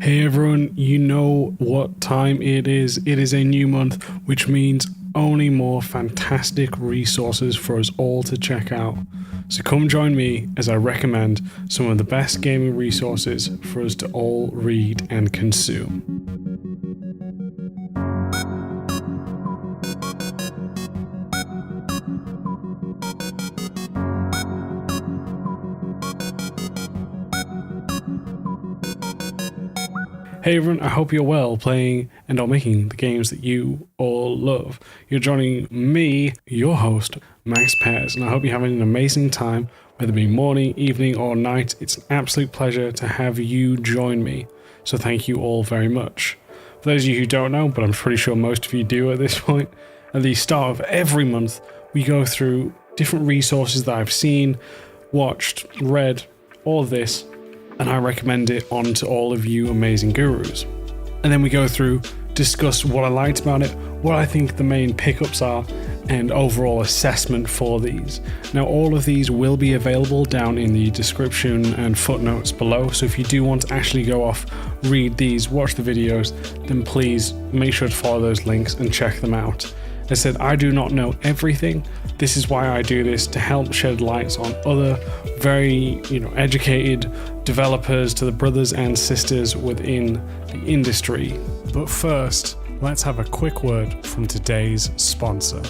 Hey everyone, you know what time it is. It is a new month, which means only more fantastic resources for us all to check out. So come join me as I recommend some of the best gaming resources for us to all read and consume. Hey everyone, I hope you're well playing and or making the games that you all love. You're joining me, your host, Max Pears, and I hope you're having an amazing time, whether it be morning, evening, or night. It's an absolute pleasure to have you join me, so thank you all very much. For those of you who don't know, but I'm pretty sure most of you do at this point, at the start of every month, we go through different resources that I've seen, watched, read, all of this, and I recommend it on to all of you amazing gurus. And then we go through, discuss what I liked about it, what I think the main pickups are, and overall assessment for these. Now all of these will be available down in the description and footnotes below, so if you do want to actually go off, read these, watch the videos, then please make sure to follow those links and check them out. I said, I do not know everything. This is why I do this, to help shed lights on other very, educated developers, to the brothers and sisters within the industry. But first, let's have a quick word from today's sponsor.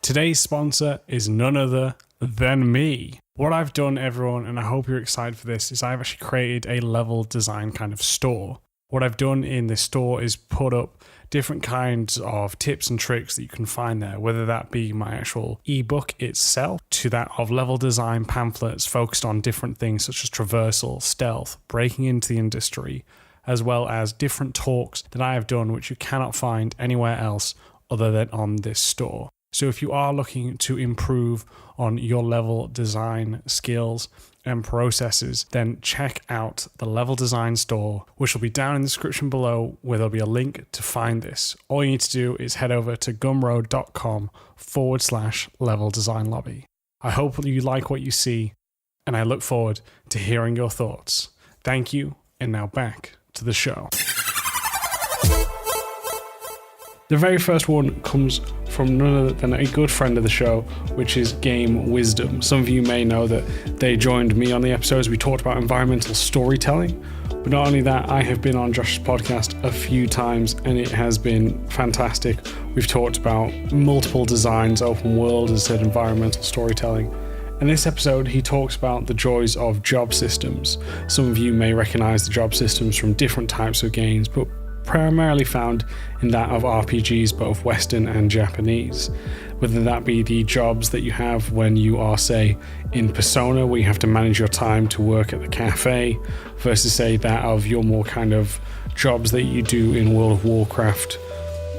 Today's sponsor is none other than me. What I've done, everyone, and I hope you're excited for this, is I've actually created a level design kind of store. What I've done in this store is put up different kinds of tips and tricks that you can find there, whether that be my actual ebook itself, to that of level design pamphlets focused on different things such as traversal, stealth, breaking into the industry, as well as different talks that I have done which you cannot find anywhere else other than on this store. So if you are looking to improve on your level design skills and processes, then check out the Level Design Store, which will be down in the description below, where there'll be a link to find this. All you need to do is head over to gumroad.com/level design lobby. I hope you like what you see, and I look forward to hearing your thoughts. Thank you, and now back to the show. The very first one comes from none other than a good friend of the show, which is Game Wisdom. Some of you may know that they joined me on the episodes. We talked about environmental storytelling, but not only that, I have been on Josh's podcast a few times and it has been fantastic. We've talked about multiple designs, open world, as I said, environmental storytelling. In this episode, he talks about the joys of job systems. Some of you may recognize the job systems from different types of games, but primarily found in that of RPGs, both Western and Japanese. Whether that be the jobs that you have when you are, say, in Persona, where you have to manage your time to work at the cafe, versus, say, that of your more kind of jobs that you do in World of Warcraft,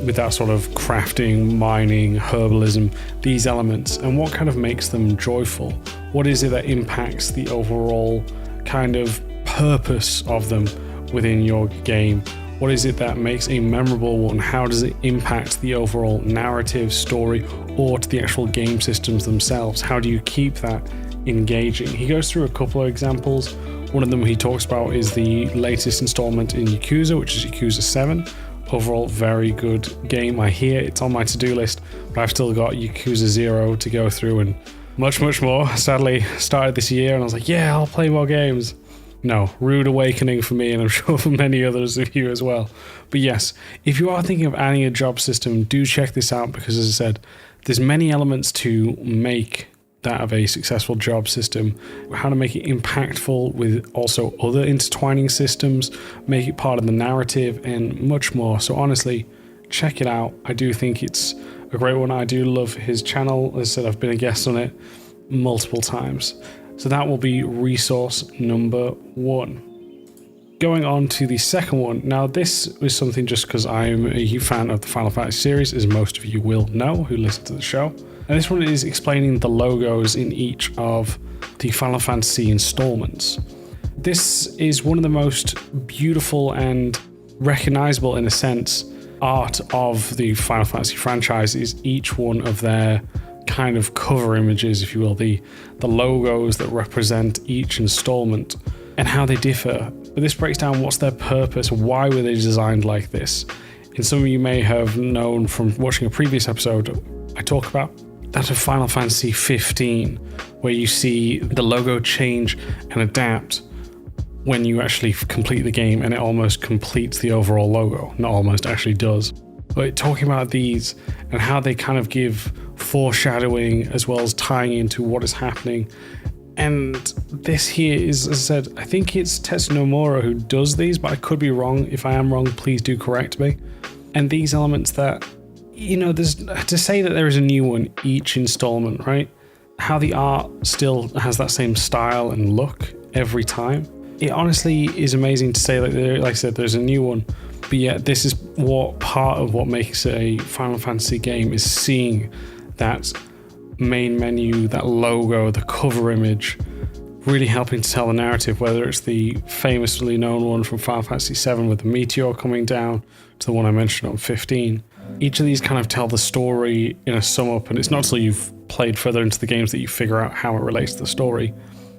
with that sort of crafting, mining, herbalism, these elements, and what kind of makes them joyful. What is it that impacts the overall kind of purpose of them within your game? What is it that makes a memorable one? How does it impact the overall narrative, story, or to the actual game systems themselves? How do you keep that engaging? He goes through a couple of examples. One of them he talks about is the latest installment in Yakuza, which is Yakuza 7. Overall, very good game. I hear it's on my to-do list, but I've still got Yakuza 0 to go through and much, much more. Sadly, started this year and I was like, yeah, I'll play more games. No, rude awakening for me, and I'm sure for many others of you as well. But yes, if you are thinking of adding a job system, do check this out, because as I said, there's many elements to make that of a successful job system. How to make it impactful with also other intertwining systems, make it part of the narrative, and much more. So honestly, check it out. I do think it's a great one. I do love his channel. As I said, I've been a guest on it multiple times. So that will be resource number 1. Going on to the second one. Now this is something just because I'm a fan of the Final Fantasy series, as most of you will know who listen to the show. And this one is explaining the logos in each of the Final Fantasy installments. This is one of the most beautiful and recognizable, in a sense, art of the Final Fantasy franchise is each one of their kind of cover images, if you will, the logos that represent each installment. and how they differ. But this breaks down what's their purpose, why were they designed like this. And some of you may have known from watching a previous episode I talk about that of Final Fantasy 15, where you see the logo change and adapt when you actually complete the game, and it almost completes the overall logo. Not almost, actually does. But talking about these and how they kind of give foreshadowing as well as tying into what is happening. And this here is, as I said, I think it's Tetsuya Nomura who does these, but I could be wrong. If I am wrong, please do correct me. And these elements that, there's to say that there is a new one each installment, right? How the art still has that same style and look every time. It honestly is amazing to say, like I said, there's a new one, but yet this is what part of what makes a Final Fantasy game is seeing that main menu, that logo, the cover image, really helping to tell the narrative, whether it's the famously known one from Final Fantasy VII with the meteor coming down to the one I mentioned on 15. Each of these kind of tell the story in a sum up, and it's not until you've played further into the games that you figure out how it relates to the story.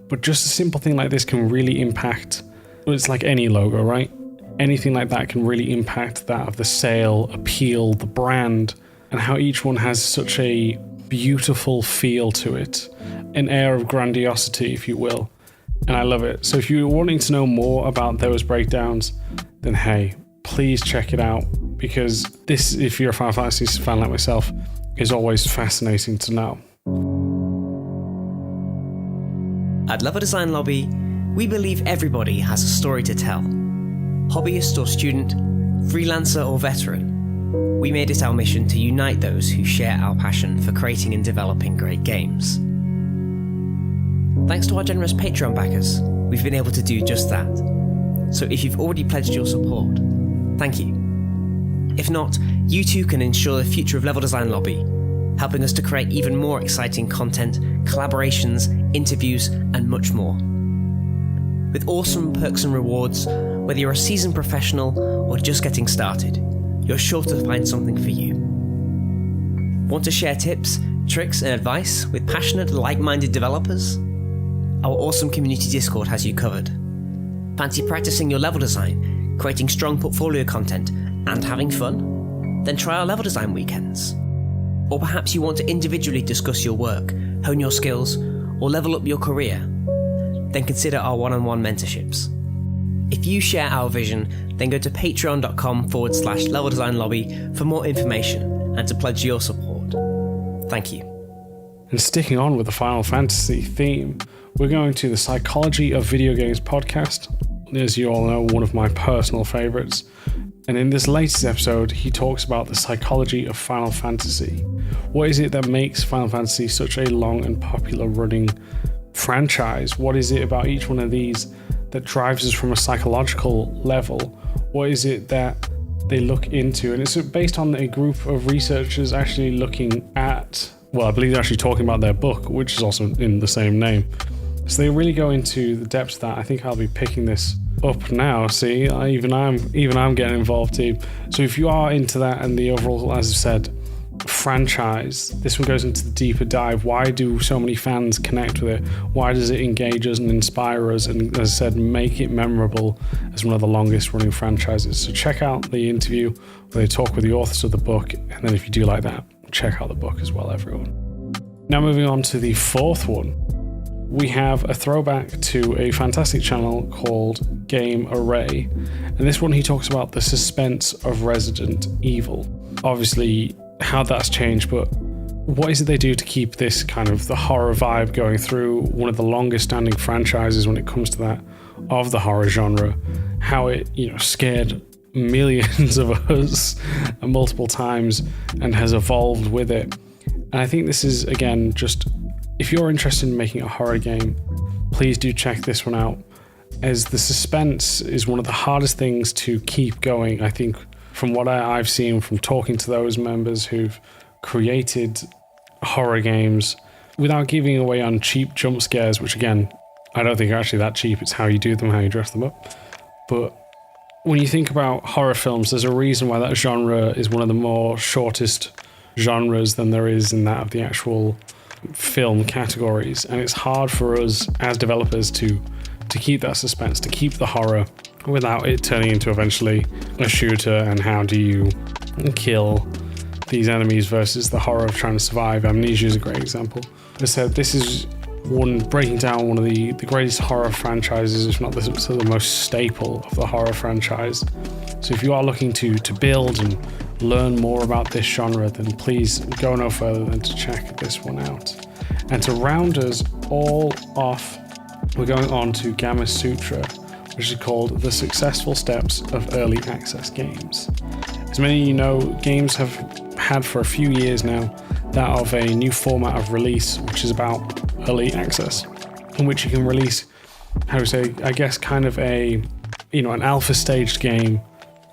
But just a simple thing like this can really impact, well, it's like any logo, right? Anything like that can really impact that of the sale, appeal, the brand, and how each one has such a beautiful feel to it, an air of grandiosity, if you will. And I love it. So if you're wanting to know more about those breakdowns, then hey, please check it out, because this, if you're a Final Fantasy fan like myself, is always fascinating to know. At Level Design Lobby, we believe everybody has a story to tell. Hobbyist or student, freelancer or veteran, we made it our mission to unite those who share our passion for creating and developing great games. Thanks to our generous Patreon backers, we've been able to do just that. So if you've already pledged your support, thank you. If not, you too can ensure the future of Level Design Lobby, helping us to create even more exciting content, collaborations, interviews, and much more. With awesome perks and rewards, whether you're a seasoned professional or just getting started, you're sure to find something for you. Want to share tips, tricks, and advice with passionate, like-minded developers? Our awesome community Discord has you covered. Fancy practicing your level design, creating strong portfolio content, and having fun? Then try our level design weekends. Or perhaps you want to individually discuss your work, hone your skills, or level up your career? Then consider our one-on-one mentorships. If you share our vision, then go to patreon.com/Level Design Lobby for more information and to pledge your support. Thank you. And sticking on with the Final Fantasy theme, we're going to the Psychology of Video Games podcast. As you all know, one of my personal favourites. And in this latest episode, he talks about the psychology of Final Fantasy. What is it that makes Final Fantasy such a long and popular running franchise? What is it about each one of these that drives us from a psychological level? What is it that they look into? And it's based on a group of researchers actually looking at, well, I believe they're actually talking about their book, which is also in the same name. So they really go into the depths of that. I think I'll be picking this up now. See, even I'm getting involved too. So if you are into that and the overall, as I said, franchise, this one goes into the deeper dive. Why do so many fans connect with it? Why does it engage us and inspire us? And as I said, make it memorable as one of the longest running franchises. So check out the interview where they talk with the authors of the book. And then if you do like that, check out the book as well, everyone. Now moving on to the fourth one. We have a throwback to a fantastic channel called Game Array. And this one, he talks about the suspense of Resident Evil. Obviously, how that's changed, but what is it they do to keep this kind of the horror vibe going through one of the longest standing franchises when it comes to that of the horror genre? How it, scared millions of us multiple times and has evolved with it. And I think this is, again, just, if you're interested in making a horror game, please do check this one out, as the suspense is one of the hardest things to keep going. I think from what I've seen from talking to those members who've created horror games without giving away on cheap jump scares, which again, I don't think are actually that cheap. It's how you do them, how you dress them up. But when you think about horror films, there's a reason why that genre is one of the more shortest genres than there is in that of the actual film categories. And it's hard for us as developers to to keep that suspense, to keep the horror without it turning into eventually a shooter, and how do you kill these enemies versus the horror of trying to survive. Amnesia is a great example. As I said, this is breaking down one of the greatest horror franchises, if not the most staple of the horror franchise. So if you are looking to build and learn more about this genre, then please go no further than to check this one out. And to round us all off, we're going on to GammaSutra, which is called The Successful Steps of Early Access Games. As many of you know, games have had for a few years now that of a new format of release, which is about early access, in which you can release, kind of an alpha staged game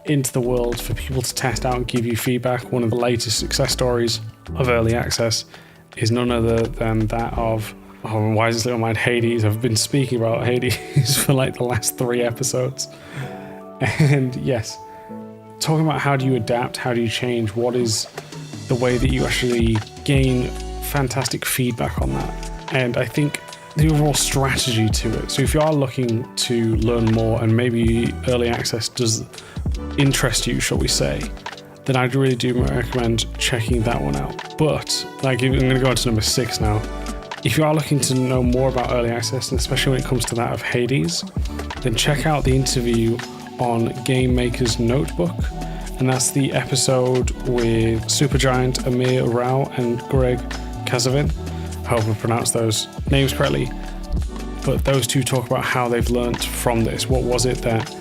into the world for people to test out and give you feedback. One of the latest success stories of early access is none other than that of, why is this little mind, Hades. I've been speaking about Hades for like the last 3 episodes. And yes, talking about how do you adapt, how do you change, what is the way that you actually gain fantastic feedback on that. And I think the overall strategy to it. So if you are looking to learn more and maybe early access does interest you, shall we say, then I really do recommend checking that one out. But I'm going to go on to number 6 now. If you are looking to know more about early access, and especially when it comes to that of Hades, then check out the interview on Game Maker's Notebook. And that's the episode with Supergiant Amir Rao and Greg Kazavin. I hope I pronounced those names correctly. But those two talk about how they've learned from this. What was it that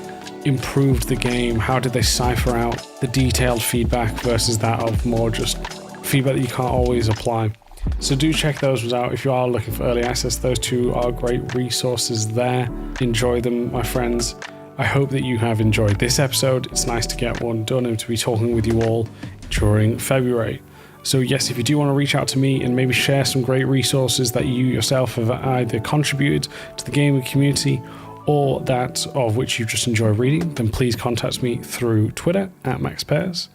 improved the game? How did they cipher out the detailed feedback versus that of more just feedback that you can't always apply? So do check those out if you are looking for early access. Those two are great resources there. Enjoy them, my friends. I hope that you have enjoyed this episode. It's nice to get one done and to be talking with you all during February. So yes, if you do want to reach out to me and maybe share some great resources that you yourself have either contributed to the gaming community or that of which you just enjoy reading, then please contact me through Twitter @MaxPairs,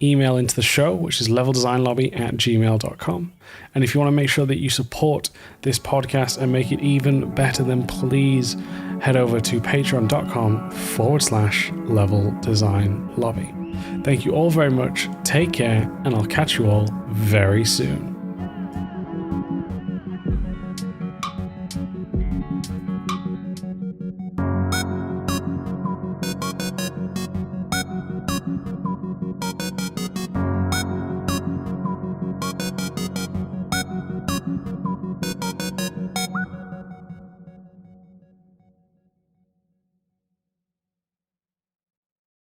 email into the show, which is leveldesignlobby@gmail.com. And if you want to make sure that you support this podcast and make it even better, then please head over to patreon.com/leveldesignlobby. Thank you all very much. Take care, and I'll catch you all very soon.